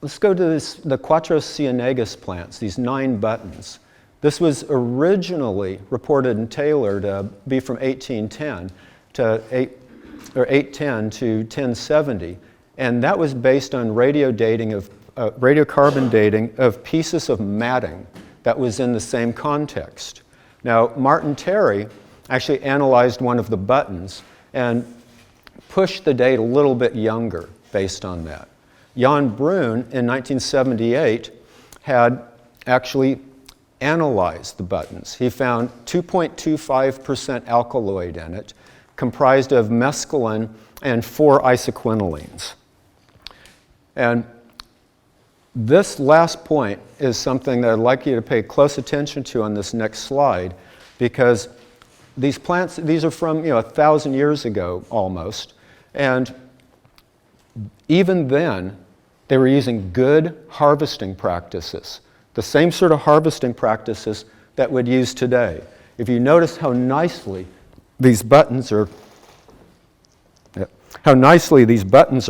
let's go to the Cuatro Cienegas plants, these 9 buttons. This was originally reported in Taylor to be from 1810 to 810 to 1070, and that was based on radiocarbon dating of pieces of matting that was in the same context. Now, Martin Terry actually analyzed one of the buttons and pushed the date a little bit younger based on that. Jan Brun in 1978 had actually analyzed the buttons. He found 2.25% alkaloid in it, comprised of mescaline and 4 isoquinolines. And this last point is something that I'd like you to pay close attention to on this next slide, because these plants, these are from 1,000 years ago almost, and even then they were using good harvesting practices, the same sort of harvesting practices that we'd use today. If you notice how nicely these buttons are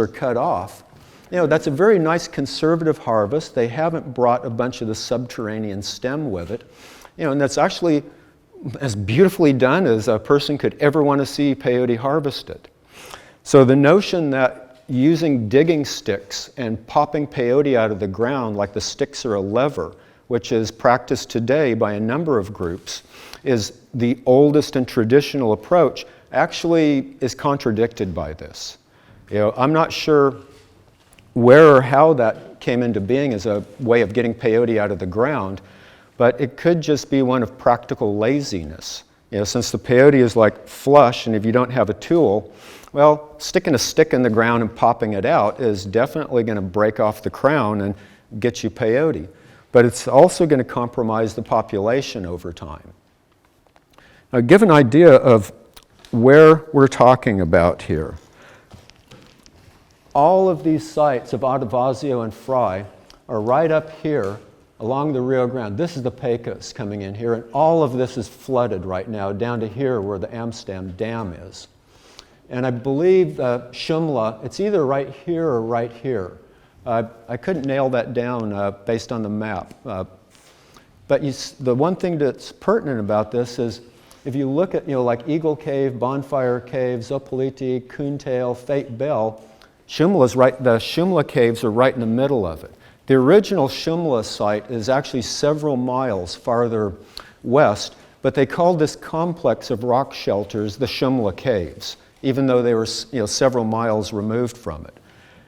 cut off, that's a very nice conservative harvest. They haven't brought a bunch of the subterranean stem with it. And that's actually as beautifully done as a person could ever want to see peyote harvested. So the notion that using digging sticks and popping peyote out of the ground like the sticks are a lever, which is practiced today by a number of groups, is the oldest and traditional approach, actually is contradicted by this. I'm not sure where or how that came into being as a way of getting peyote out of the ground, but it could just be one of practical laziness. Since the peyote is like flush, and if you don't have a tool, well, sticking a stick in the ground and popping it out is definitely going to break off the crown and get you peyote. But it's also going to compromise the population over time. Now, give an idea of where we're talking about here. All of these sites of Otavazio and Fry are right up here along the Rio Grande. This is the Pecos coming in here, and all of this is flooded right now down to here where the Amsterdam Dam is. And I believe Shumla, it's either right here or right here. I couldn't nail that down based on the map. But the one thing that's pertinent about this is if you look at like Eagle Cave, Bonfire Cave, Zopoliti, Coontail, Fate Bell, the Shumla caves are right in the middle of it. The original Shumla site is actually several miles farther west, but they called this complex of rock shelters the Shumla Caves, even though they were several miles removed from it.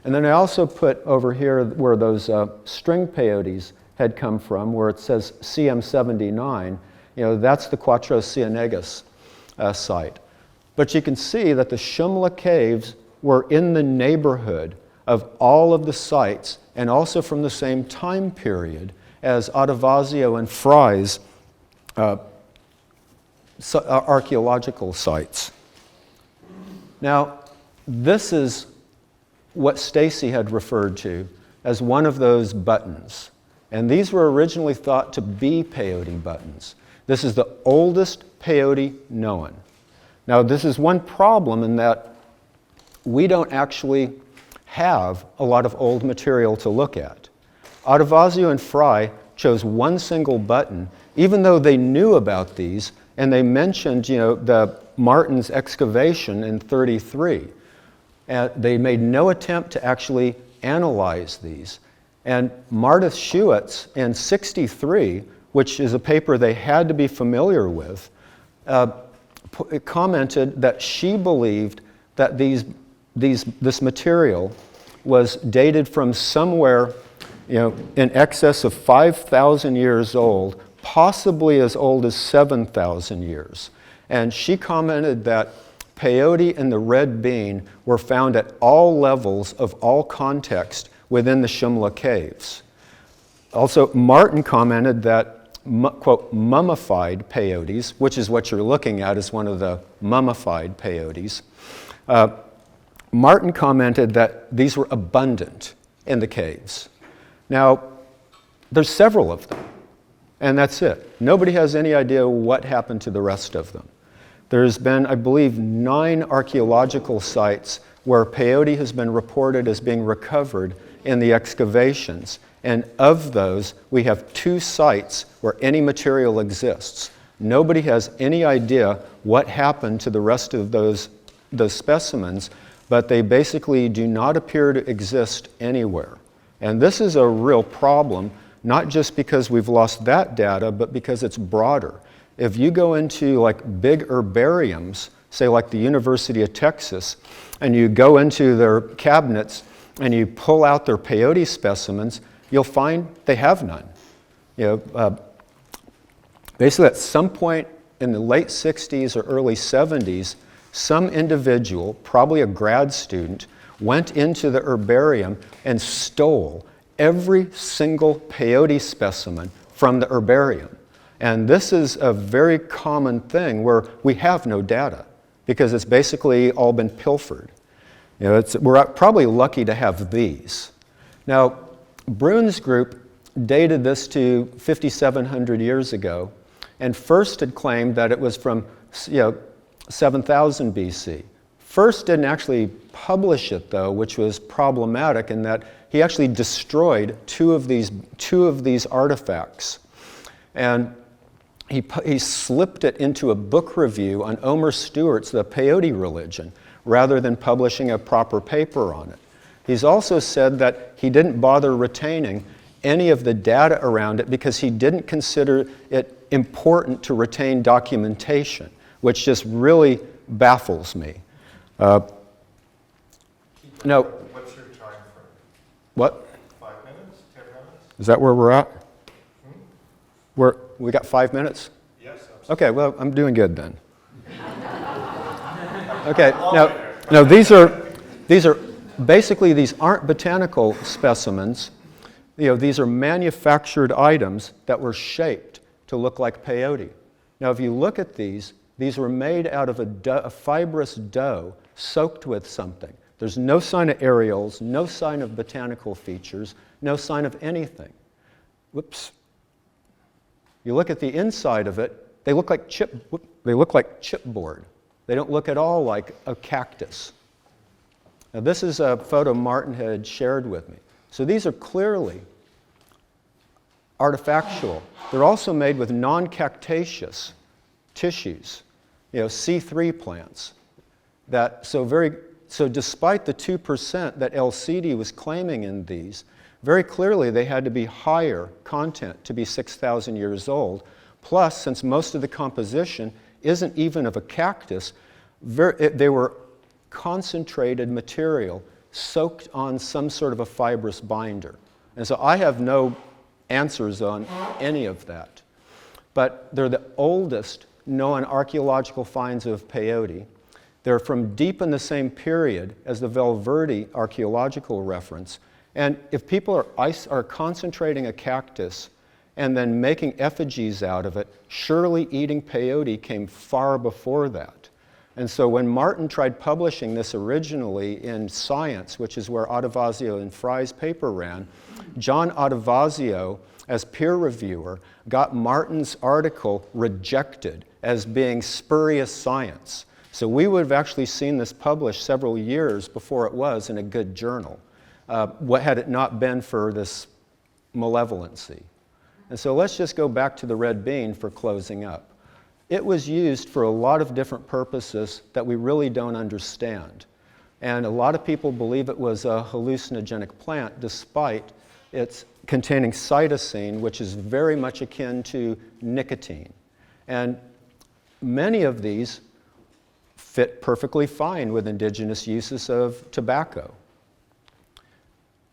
And then I also put over here where those string peyotes had come from, where it says CM79, that's the Cuatro Cienegas site. But you can see that the Shumla Caves were in the neighborhood of all of the sites, and also from the same time period as Otavazio and Fry's archaeological sites. Now, this is what Stacy had referred to as one of those buttons. And these were originally thought to be peyote buttons. This is the oldest peyote known. Now, this is one problem in that we don't actually have a lot of old material to look at. Adovazio and Fry chose one single button, even though they knew about these, and they mentioned, the Martin's excavation in 33. They made no attempt to actually analyze these. And Marta Schuetz in 63, which is a paper they had to be familiar with, commented that she believed that this material was dated from somewhere in excess of 5,000 years old, possibly as old as 7,000 years. And she commented that peyote and the red bean were found at all levels of all context within the Shumla caves. Also, Martin commented that, quote, mummified peyotes, which is what you're looking at as one of the mummified peyotes. Martin commented that these were abundant in the caves. Now, there's several of them, and that's it. Nobody has any idea what happened to the rest of them. There's been, I believe, 9 archaeological sites where peyote has been reported as being recovered in the excavations. And of those, we have 2 sites where any material exists. Nobody has any idea what happened to the rest of those specimens, but they basically do not appear to exist anywhere. And this is a real problem, not just because we've lost that data, but because it's broader. If you go into like big herbariums, say like the University of Texas, and you go into their cabinets and you pull out their peyote specimens, you'll find they have none. Basically at some point in the late 60s or early 70s, some individual, probably a grad student, went into the herbarium and stole every single peyote specimen from the herbarium. And this is a very common thing where we have no data because it's basically all been pilfered. We're probably lucky to have these. Now, Brune's group dated this to 5,700 years ago and first had claimed that it was from 7,000 BC. First didn't actually publish it though, which was problematic in that he actually destroyed two of these artifacts. And he slipped it into a book review on Omer Stewart's The Peyote Religion, rather than publishing a proper paper on it. He's also said that he didn't bother retaining any of the data around it because he didn't consider it important to retain documentation, which just really baffles me. No. What's your time frame? What? 5 minutes? 10 minutes? Is that where we're at? We got 5 minutes? Yes, absolutely. Okay, well, I'm doing good then. Okay, now these are basically, these aren't botanical specimens. These are manufactured items that were shaped to look like peyote. Now, if you look at these were made out of a fibrous dough soaked with something. There's no sign of areoles, no sign of botanical features, no sign of anything. You look at the inside of it, they look like chipboard. They don't look at all like a cactus. Now, this is a photo Martin had shared with me. So these are clearly artifactual. They're also made with non-cactaceous tissues, C3 plants. So despite the 2% that LCD was claiming in these, very clearly they had to be higher content to be 6,000 years old. Plus, since most of the composition isn't even of a cactus, they were concentrated material soaked on some sort of a fibrous binder. And so I have no answers on any of that. But they're the oldest known archaeological finds of peyote. They're from deep in the same period as the Valverde archaeological reference. And if people are concentrating a cactus and then making effigies out of it, surely eating peyote came far before that. And so when Martin tried publishing this originally in Science, which is where Ottavazio and Fry's paper ran, John Ottavazio, as peer reviewer, got Martin's article rejected as being spurious science. So we would have actually seen this published several years before it was in a good journal, what had it not been for this malevolency. And so let's just go back to the red bean for closing up. It was used for a lot of different purposes that we really don't understand. And a lot of people believe it was a hallucinogenic plant despite its containing cytosine, which is very much akin to nicotine. And many of these fit perfectly fine with indigenous uses of tobacco.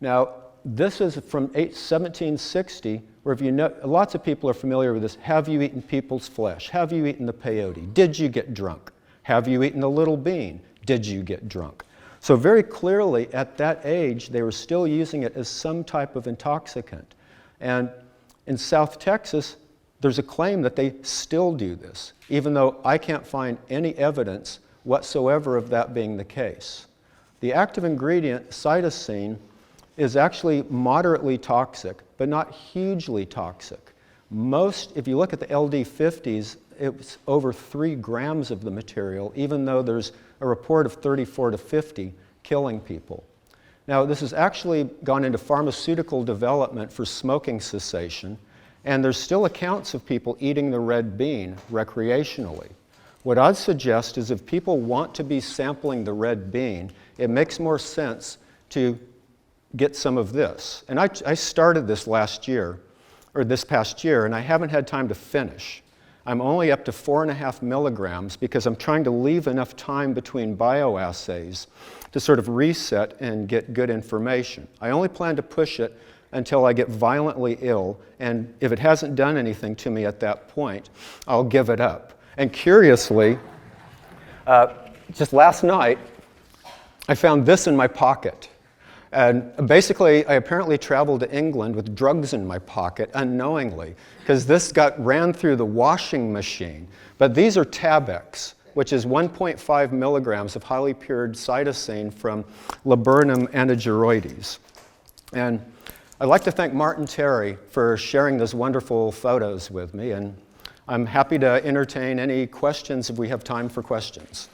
Now, this is from 1760, where if you know, lots of people are familiar with this. Have you eaten people's flesh? Have you eaten the peyote? Did you get drunk? Have you eaten the little bean? Did you get drunk? So very clearly, at that age, they were still using it as some type of intoxicant. And in South Texas, there's a claim that they still do this, even though I can't find any evidence whatsoever of that being the case. The active ingredient, cytosine, is actually moderately toxic, but not hugely toxic. If you look at the LD50s, it's over 3 grams of the material, even though there's a report of 34 to 50 killing people. Now, this has actually gone into pharmaceutical development for smoking cessation, and there's still accounts of people eating the red bean recreationally. What I'd suggest is if people want to be sampling the red bean, it makes more sense to get some of this. And I started this last year, or this past year, and I haven't had time to finish. I'm only up to 4.5 milligrams because I'm trying to leave enough time between bioassays to sort of reset and get good information. I only plan to push it until I get violently ill, and if it hasn't done anything to me at that point, I'll give it up. And curiously, just last night, I found this in my pocket. And basically, I apparently traveled to England with drugs in my pocket unknowingly, because this ran through the washing machine. But these are Tabex, which is 1.5 milligrams of highly pure cytosine from Laburnum anagyroides. And I'd like to thank Martin Terry for sharing those wonderful photos with me, and I'm happy to entertain any questions if we have time for questions.